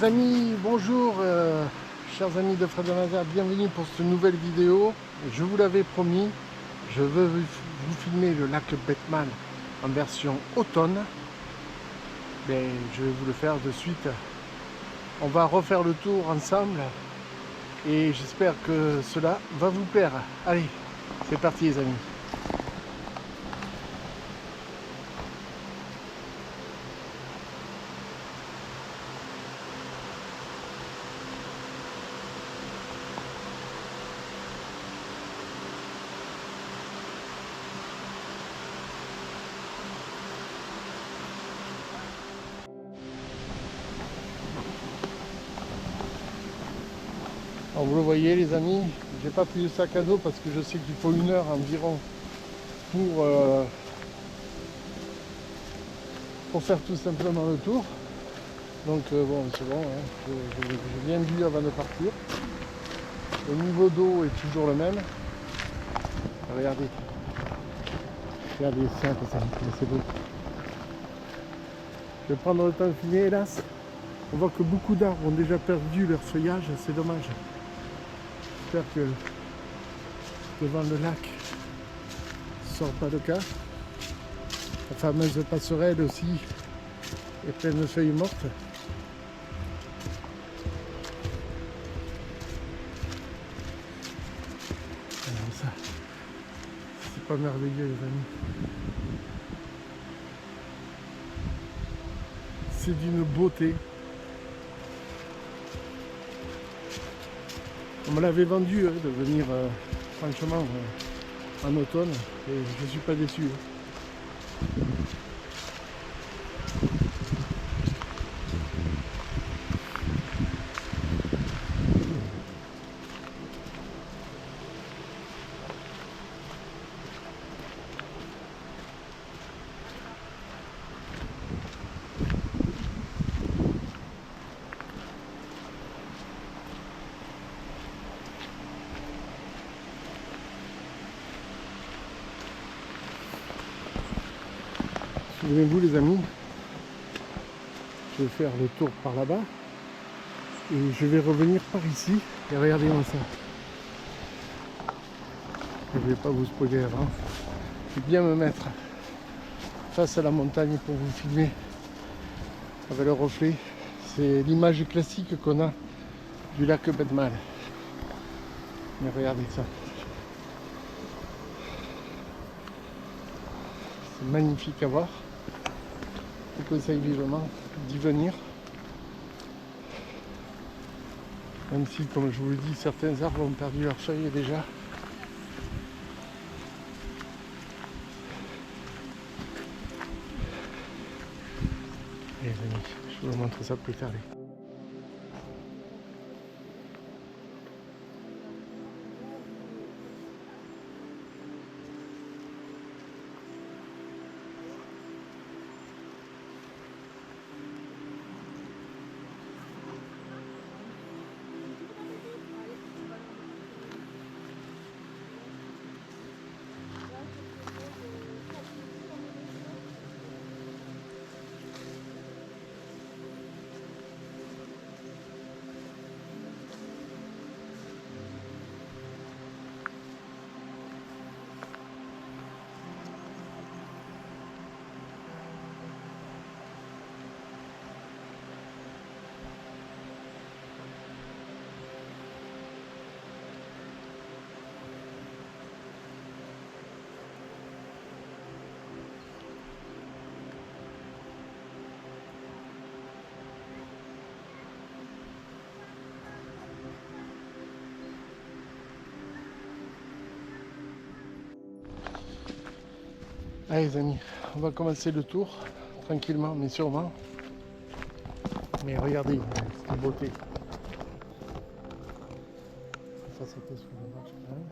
Les amis, bonjour, chers amis de Fred de Nazaire, bienvenue pour cette nouvelle vidéo. Je vous l'avais promis, je veux vous filmer le lac Bettman en version automne. Mais je vais vous le faire de suite. On va refaire le tour ensemble et j'espère que cela va vous plaire. Allez, c'est parti les amis. Alors vous le voyez les amis, j'ai pas pris de sac à dos parce que je sais qu'il faut 1 heure environ pour faire tout simplement le tour. Donc bon c'est bon, hein. J'ai bien bu avant de partir. Le niveau d'eau est toujours le même. Regardez. Regardez ça, c'est beau. Je vais prendre le temps de filmer, hélas. On voit que beaucoup d'arbres ont déjà perdu leur feuillage, c'est dommage. J'espère que devant le lac, ce ne sera pas le cas. La fameuse passerelle aussi est pleine de feuilles mortes. Alors ça, c'est pas merveilleux les amis. C'est d'une beauté. On me l'avait vendu de venir franchement en automne et je ne suis pas déçu. Souvenez-vous les amis, je vais faire le tour par là-bas et je vais revenir par ici et regardez-moi ça. Je ne vais pas vous spoiler avant. Je vais bien me mettre face à la montagne pour vous filmer avec le reflet. C'est l'image classique qu'on a du lac Bettman. Mais regardez ça. C'est magnifique à voir. Je vous conseille vivement d'y venir. Même si, comme je vous le dis, certains arbres ont perdu leurs feuilles déjà. Et les amis, je vous montre ça plus tard. Allez les amis, on va commencer le tour, tranquillement mais sûrement. Mais regardez, cette beauté. Ça c'était sous le marche quand même.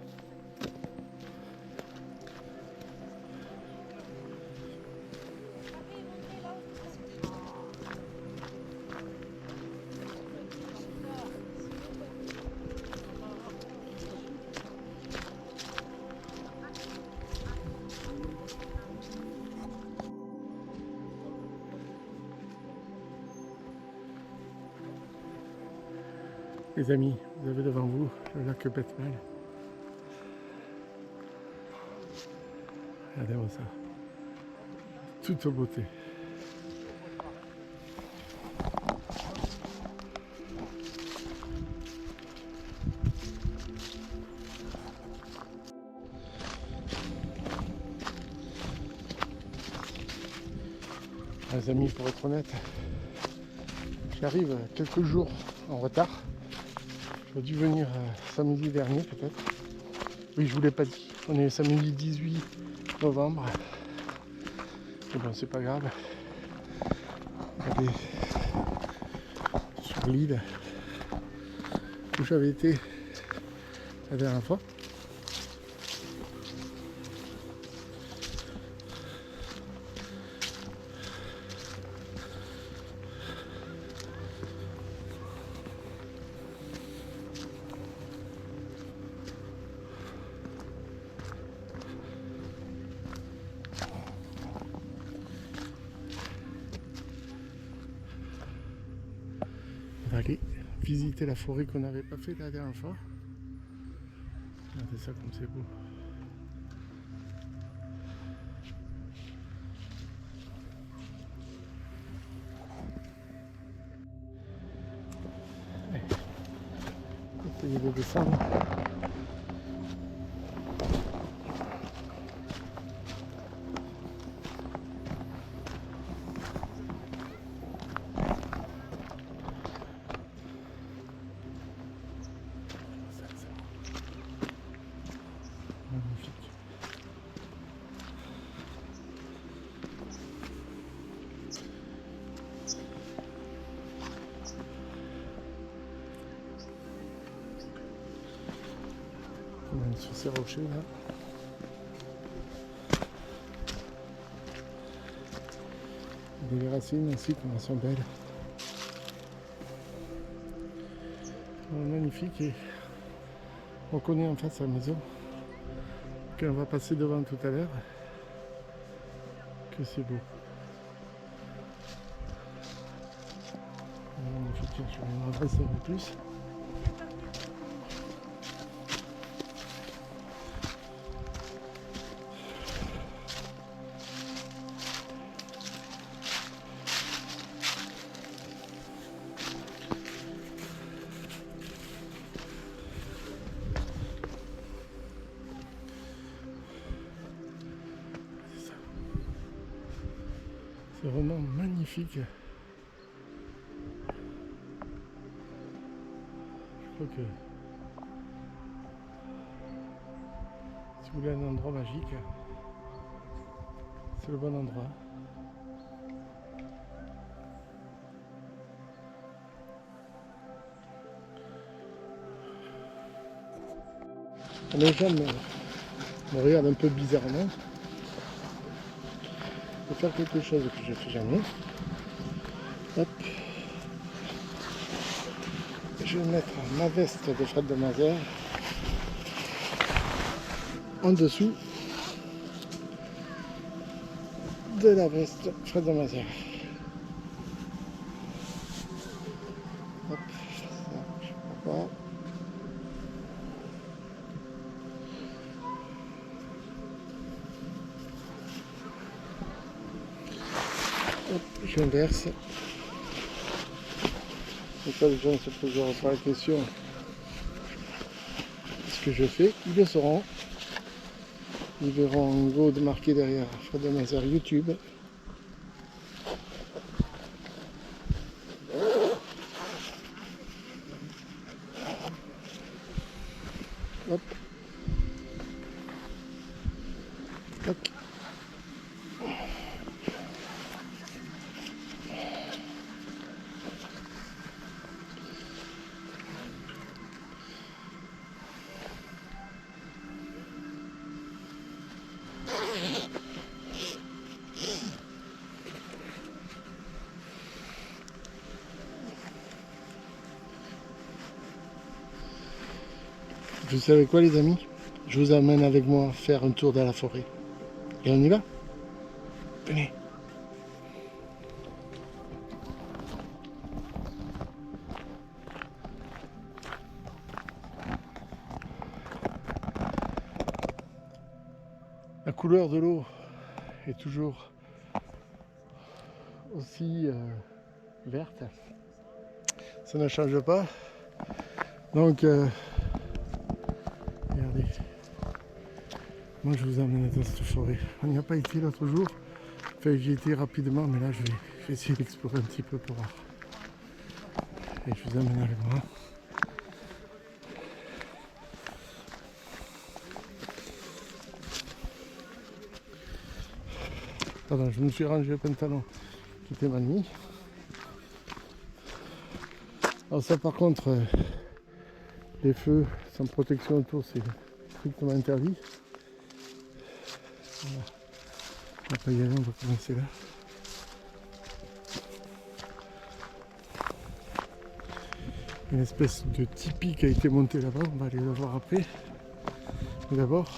Les amis, vous avez devant vous le lac Bettman. Regardez-moi ça. Toute beauté. Les amis, pour être honnête, j'arrive quelques jours en retard. J'aurais dû venir samedi dernier peut-être. Oui, je vous l'ai pas dit. On est samedi 18 novembre. Mais bon, c'est pas grave. Regardez sur l'île où j'avais été la dernière fois. On va aller visiter la forêt qu'on n'avait pas fait la dernière fois. Regardez ça comme c'est beau. Allez, essayez de descendre. Magnifique. On est sur ces rochers là. Les racines aussi, comme elles sont belles. Magnifique, et on connaît en face la maison qu'on va passer devant tout à l'heure, que c'est beau. Magnifique, je vais m'adresser un peu plus. C'est vraiment magnifique. Je crois que si vous voulez un endroit magique, c'est le bon endroit. Les gens me regardent un peu bizarrement. Je vais faire quelque chose que je ne fais jamais. Hop. Je vais mettre ma veste de Fred de Mazères en dessous de la veste Fred de Mazères. Hop, ça, je sais pas quoi. Hop, j'inverse. Comme ça, les gens ne se poseront pas la question de ce que je fais. Ils le sauront. Ils verront un logo de marqué derrière Fred de Mazères YouTube. Hop. Tac. Vous savez quoi les amis? Je vous amène avec moi faire un tour dans la forêt. Et on y va? Venez. La couleur de l'eau est toujours aussi verte. Ça ne change pas. Donc, regardez. Moi, je vous emmène dans cette forêt. On n'y a pas été l'autre jour. Enfin, j'y étais rapidement, mais là, je vais essayer d'explorer un petit peu pour voir. Et je vous emmène avec moi. Pardon, je me suis rangé le pantalon qui était mal mis. Alors ça par contre, les feux sans protection autour, c'est strictement interdit. Voilà. On va pas y aller, on va commencer là. Une espèce de tipi qui a été monté là-bas, on va aller le voir après. Mais d'abord,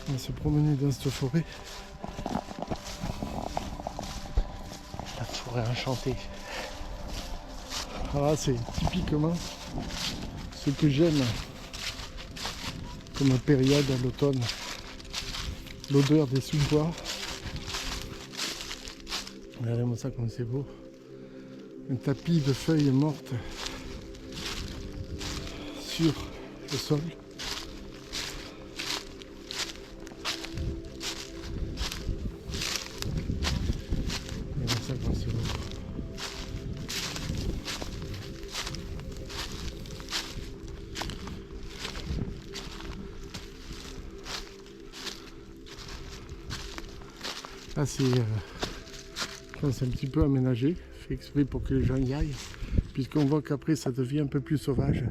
on va se promener dans cette forêt. La forêt enchantée. Alors là, c'est typiquement ce que j'aime comme période à l'automne. L'odeur des sous-bois. Regardez-moi ça comme c'est beau. Un tapis de feuilles mortes sur le sol. Regardez ça comme c'est beau. Là c'est un petit peu aménagé, fait exprès pour que les gens y aillent, puisqu'on voit qu'après ça devient un peu plus sauvage.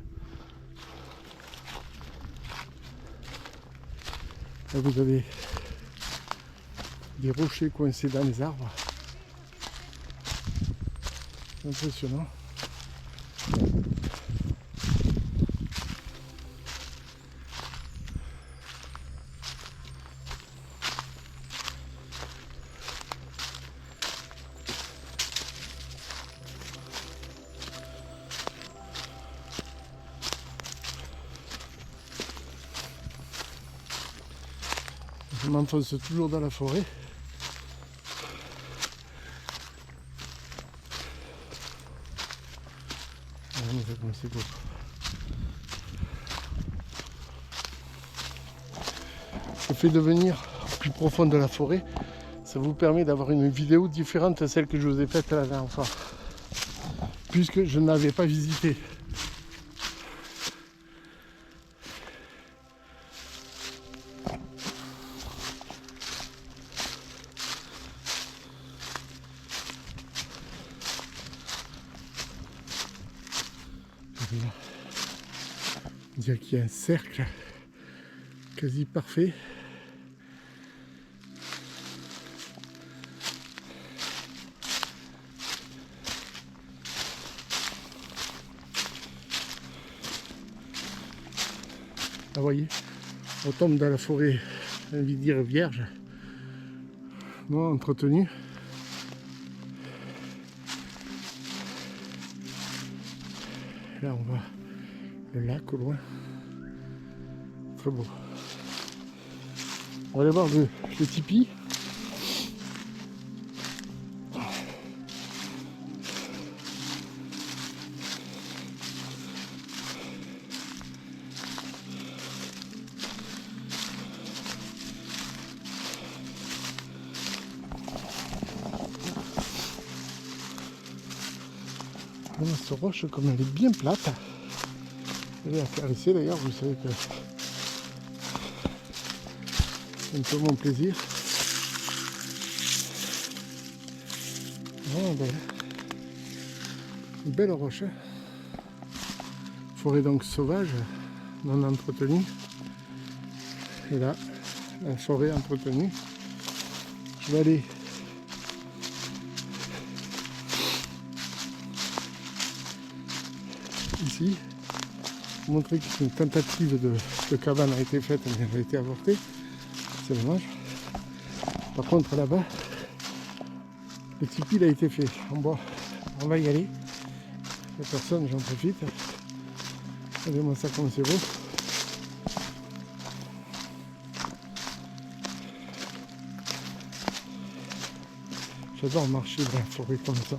Là vous avez des rochers coincés dans les arbres. C'est impressionnant. Je m'enfonce toujours dans la forêt. Regardez comme c'est beau. Le fait de venir au plus profond de la forêt, ça vous permet d'avoir une vidéo différente de celle que je vous ai faite la dernière fois, puisque je n'avais pas visité. On dirait qu'il y a un cercle quasi parfait. Ah, vous voyez, on tombe dans la forêt, j'ai envie de dire vierge, non entretenue. Là on voit le lac au loin, très beau. On va aller voir le tipi. Cette roche, comme elle est bien plate, elle est à caresser d'ailleurs, vous savez que c'est un peu mon plaisir. Vraiment belle. Une belle roche. Forêt donc sauvage, non entretenue. Et là, la forêt entretenue. Je vais aller ici, vous montrer qu'une tentative de cabane a été faite, mais elle a été avortée. C'est dommage. Par contre là-bas, le tipi il a été fait en bois. On va y aller. Il n'y a personne, j'en profite. Regardez-moi ça comme c'est beau. J'adore marcher dans la forêt comme ça.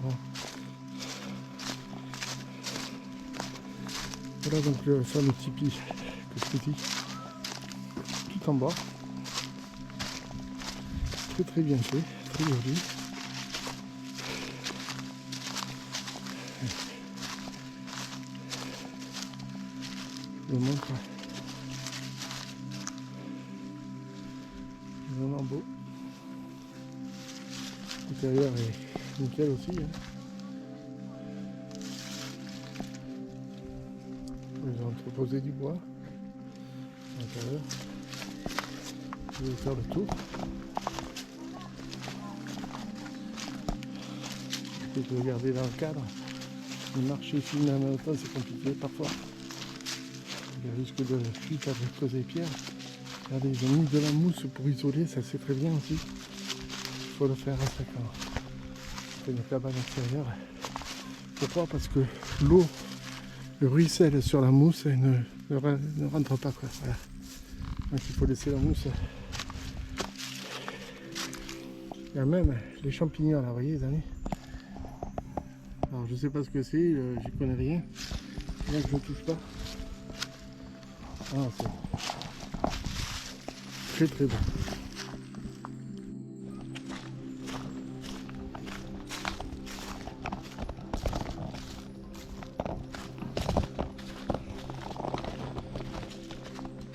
Voilà donc le fameux tipi que je te dis. Tout en bas. Très très bien fait, très joli. Je vous montre. Vraiment beau. L'intérieur est nickel aussi. Hein. Ils ont entreposé du bois à l'intérieur. Je vais faire le tour. Peut-être regarder dans le cadre. Le marché filmé en même temps, c'est compliqué parfois. Il y a risque de fuite à cause des pierres. Regardez, ils ont mis de la mousse pour isoler, ça c'est très bien aussi. Il faut le faire à 5 ans. C'est une cabane extérieure. Pourquoi? Parce que l'eau ruisselle sur la mousse et ne rentre pas. Quoi. Voilà. Donc il faut laisser la mousse. Il y a même les champignons là, vous voyez les amis. Alors je sais pas ce que c'est, j'y connais rien. Là je ne touche pas. Ah, c'est très très bon.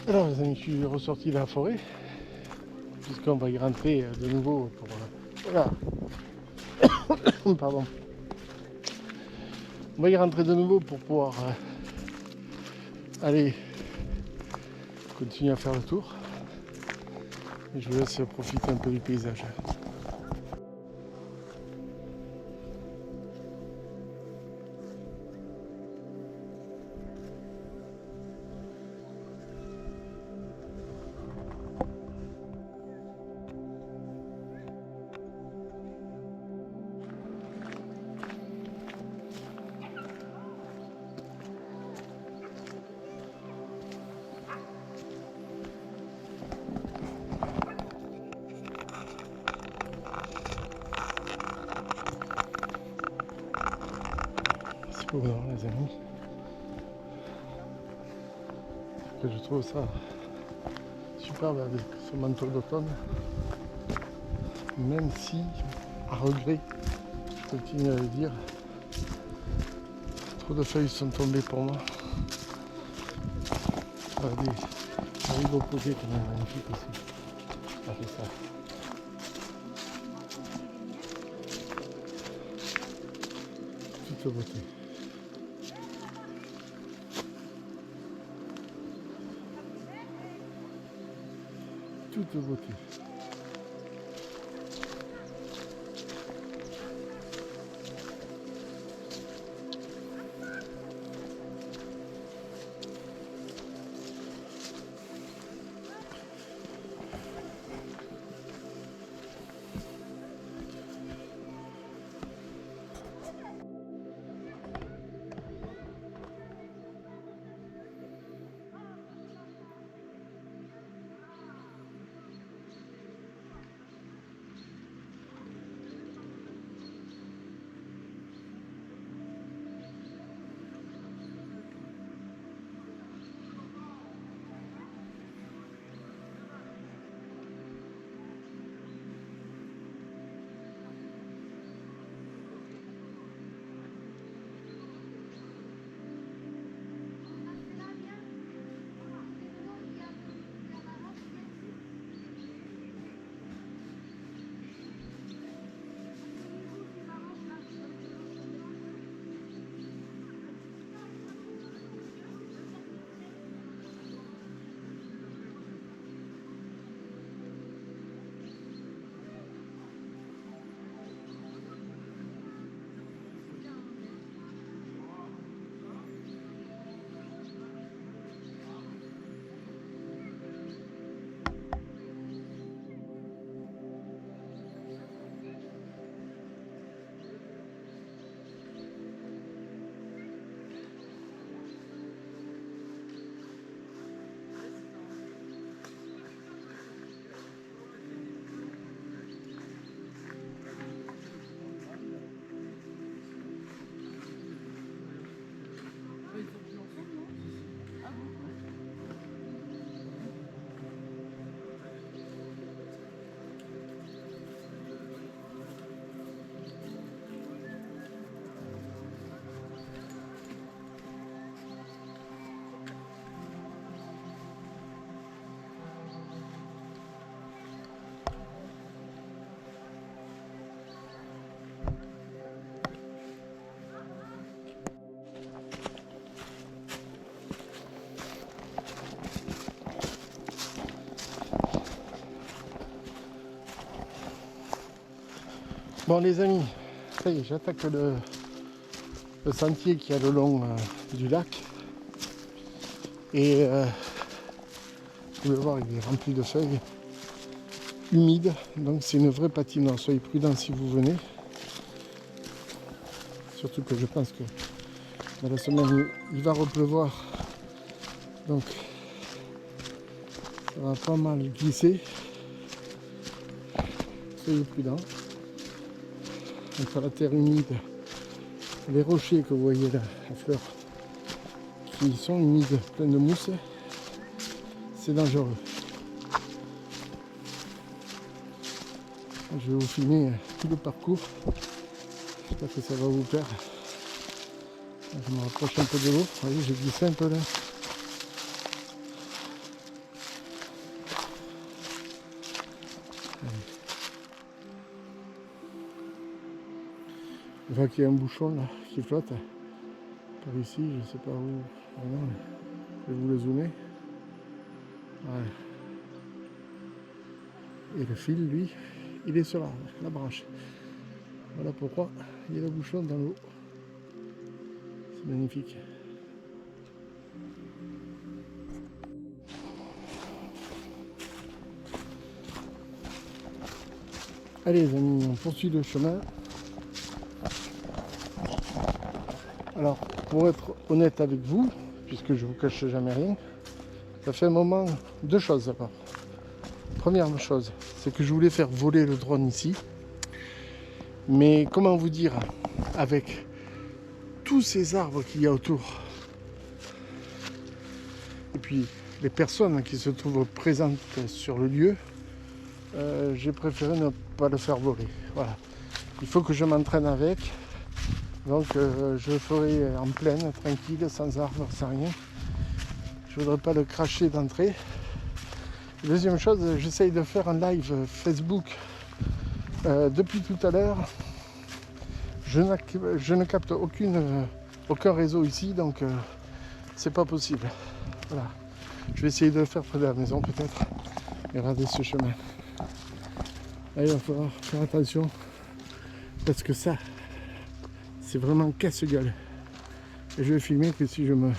Alors les amis, je suis ressorti de la forêt, puisqu'on va y rentrer de nouveau pour... voilà. Pardon. On va y rentrer de nouveau pour pouvoir aller continuer à faire le tour. Et je vous laisse profiter un peu du paysage. C'est beau, non, les amis. Je trouve ça superbe avec ce manteau d'automne, même si, à regret, je continue à le dire, trop de feuilles sont tombées pour moi. Regardez, arrive opposé qui est magnifique aussi. Ça fait ça. Toute beauté. Toute beauté. Bon les amis, ça y est, j'attaque le sentier qui a le long du lac. Et vous pouvez voir, il est rempli de feuilles humides. Donc c'est une vraie patinoire. Soyez prudents si vous venez. Surtout que je pense que dans la semaine, il va repleuvoir. Donc ça va pas mal glisser. Soyez prudents. Entre la terre humide, les rochers que vous voyez là, à fleurs, qui sont humides, pleins de mousse, c'est dangereux. Je vais vous filmer tout le parcours. J'espère que ça va vous plaire. Je me rapproche un peu de l'eau. Vous voyez, j'ai glissé un peu là. Je vois qu'il y a un bouchon là qui flotte. Par ici, je ne sais pas où. Vraiment, je vais vous le zoomer. Voilà. Et le fil, lui, il est sur la branche. Voilà pourquoi il y a le bouchon dans l'eau. C'est magnifique. Allez les amis, on poursuit le chemin. Alors, pour être honnête avec vous, puisque je vous cache jamais rien, ça fait un moment, deux choses d'abord. Première chose, c'est que je voulais faire voler le drone ici. Mais comment vous dire, avec tous ces arbres qu'il y a autour, et puis les personnes qui se trouvent présentes sur le lieu, j'ai préféré ne pas le faire voler. Voilà. Il faut que je m'entraîne avec. Donc je le ferai en pleine, tranquille, sans arbres, sans rien. Je ne voudrais pas le cracher d'entrée. Deuxième chose, j'essaye de faire un live Facebook depuis tout à l'heure. Je ne capte aucun réseau ici, donc c'est pas possible. Voilà. Je vais essayer de le faire près de la maison peut-être. Et regardez ce chemin. Là, il va falloir faire attention parce que ça, c'est vraiment casse-gueule. Et je vais filmer que si je me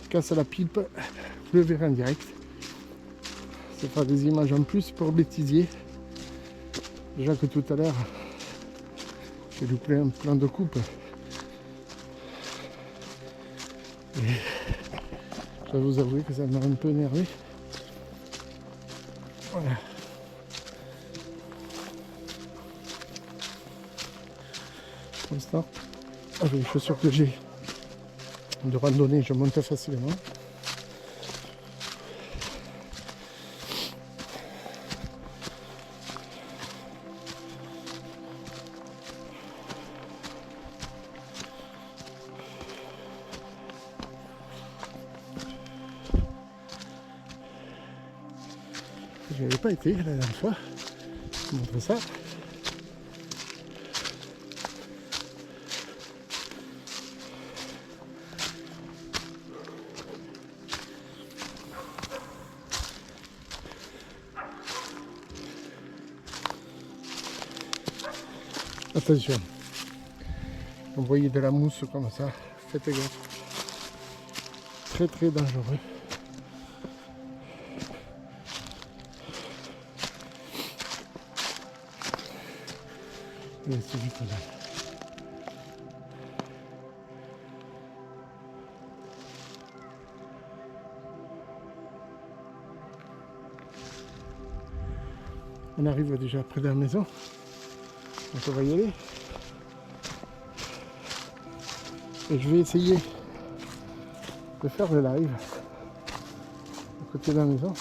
casse la pipe, vous le verrez en direct. Ça fera des images en plus pour bêtisier. Déjà que tout à l'heure, j'ai loupé plein de coupes. Et je dois vous avouer que ça m'a un peu énervé. Voilà. Pour l'instant, avec les chaussures que j'ai de randonnée, je monte facilement. Je n'avais pas été la dernière fois. Je vous montre ça. Attention, vous voyez de la mousse comme ça, faites gaffe. Très très dangereux. Et c'est du tonal. On arrive déjà près de la maison. Donc on va y aller. Et je vais essayer de faire le live à côté de la maison.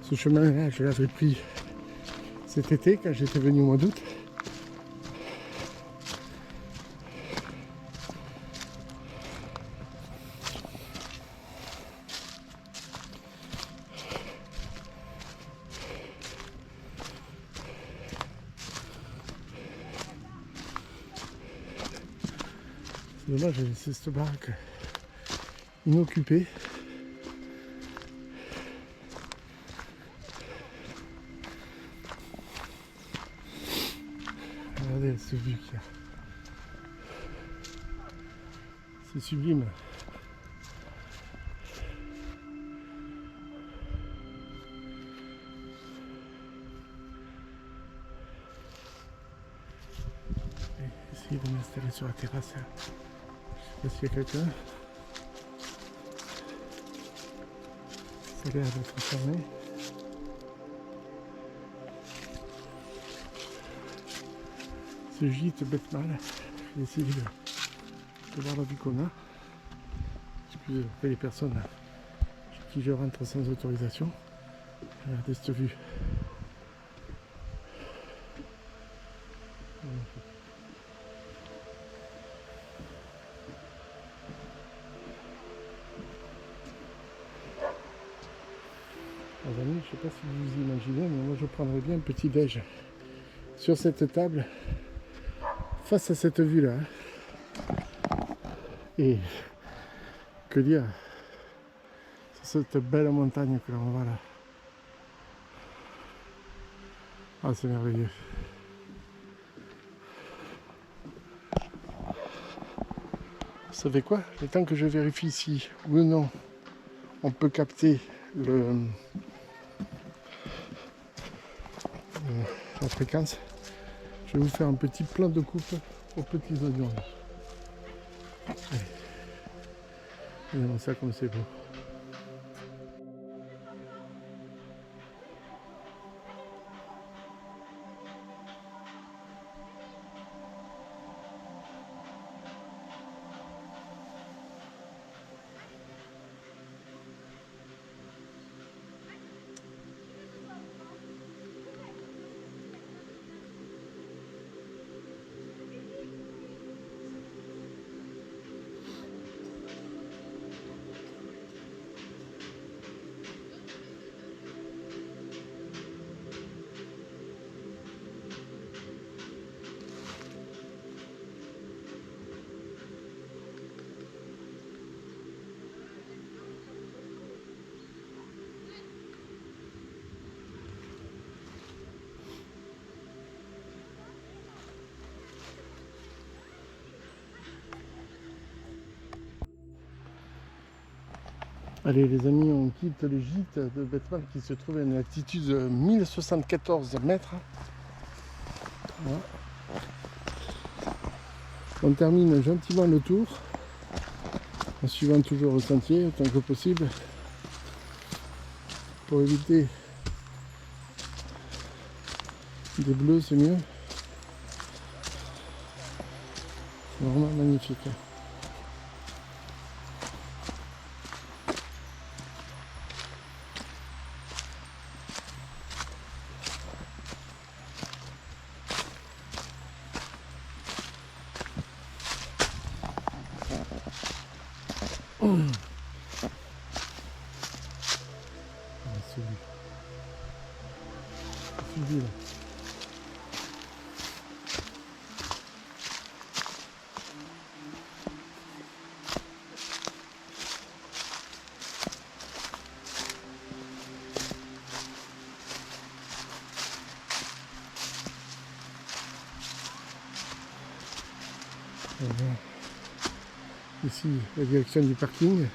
Ce chemin-là, je l'avais pris cet été quand j'étais venu au mois d'août. C'est dommage, j'ai laissé cette baraque inoccupée. Regardez ce vue qu'il y a. C'est sublime. Je vais essayer de m'installer sur la terrasse. Je sais pas s'il y a quelqu'un. Ça a l'air d'être fermé. Ce gîte bête mal. J'ai essayé de voir la vue qu'on a. Excusez les personnes chez qui je rentre sans autorisation. Regardez cette vue. Les amis, je ne sais pas si vous imaginez, mais moi je prendrais bien un petit déj sur cette table face à cette vue là. Et que dire, c'est cette belle montagne que l'on voit là. Ah, c'est merveilleux. Vous savez quoi? Le temps que je vérifie si oui ou non on peut capter la fréquence, je vais vous faire un petit plat de coupe aux petits oignons. Allez. Regardez ça comme c'est beau. Allez les amis, on quitte le gîte de bête mal qui se trouve à une altitude de 1074 mètres. Voilà. On termine gentiment le tour en suivant toujours le sentier autant que possible pour éviter des bleus, c'est mieux. C'est vraiment magnifique. Celui-là. Ici, la direction du parking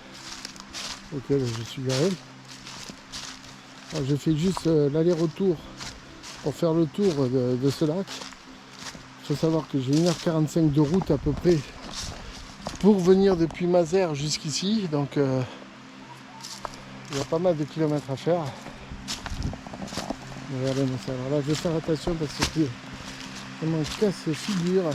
auquel je suis garé. Alors, je fais juste l'aller-retour pour faire le tour de ce lac. Il faut savoir que j'ai 1h45 de route à peu près pour venir depuis Mazères jusqu'ici. Donc il y a pas mal de kilomètres à faire. Regardez-moi ça. Alors là, je vais faire attention parce que ça m'en casse figure.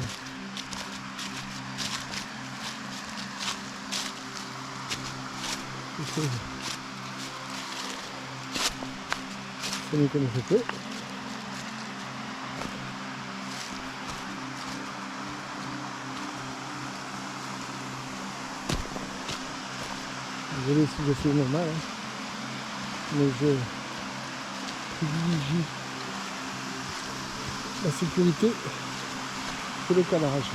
Je connais comme je peux. Désolé si je fais normal, hein. Mais je privilégie la sécurité que le camarage.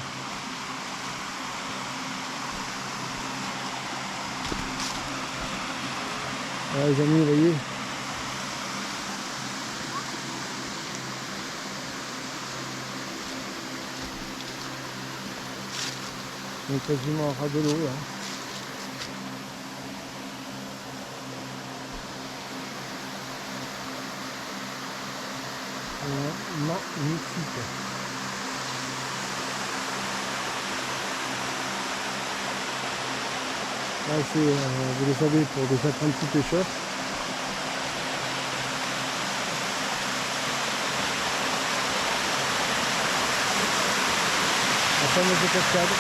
Voilà les amis, vous voyez. On est quasiment au ras de l'eau là. Magnifique. Là c'est, vous le savez, pour des apprentis pêcheurs. La fameuse cascade.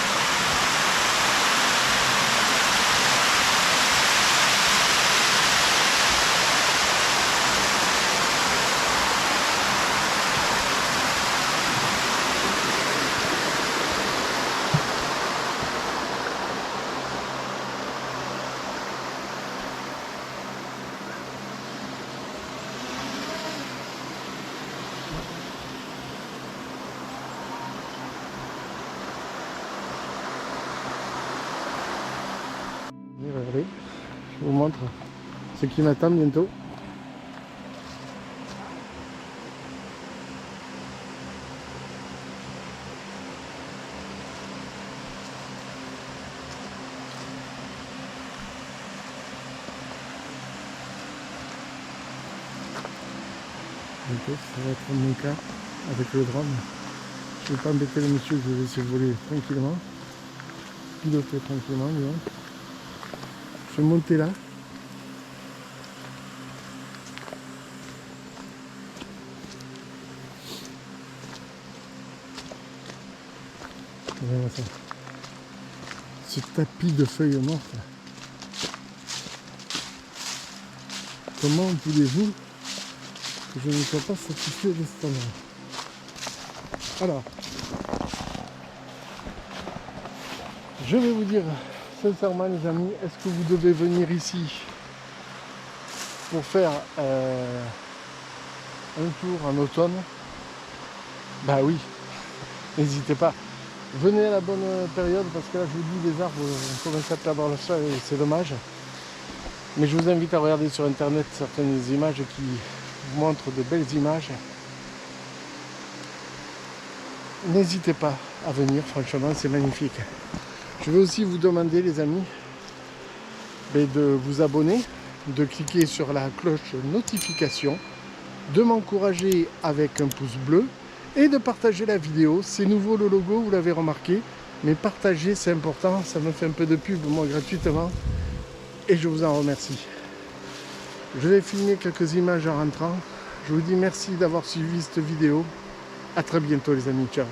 Regardez, je vous montre ce qui m'attend bientôt. Bientôt, ça va être mon cas avec le drone. Je ne vais pas embêter le monsieur, je vais laisser voler tranquillement. Piloter tranquillement, disons. Je vais monter là. Regardez ça. Ce tapis de feuilles mortes. Comment voulez-vous que je ne sois pas satisfait de cet endroit? Alors, je vais vous dire sincèrement les amis, est-ce que vous devez venir ici pour faire un tour en automne? Bah oui, n'hésitez pas. Venez à la bonne période parce que là je vous dis les arbres commencent à perdre le sol et c'est dommage. Mais je vous invite à regarder sur internet certaines images qui vous montrent de belles images. N'hésitez pas à venir, franchement c'est magnifique. Je vais aussi vous demander les amis de vous abonner, de cliquer sur la cloche notification, de m'encourager avec un pouce bleu et de partager la vidéo. C'est nouveau le logo, vous l'avez remarqué, mais partager c'est important, ça me fait un peu de pub moi gratuitement et je vous en remercie. Je vais filmer quelques images en rentrant. Je vous dis merci d'avoir suivi cette vidéo. À très bientôt les amis, ciao.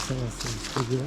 Ça va, c'est là.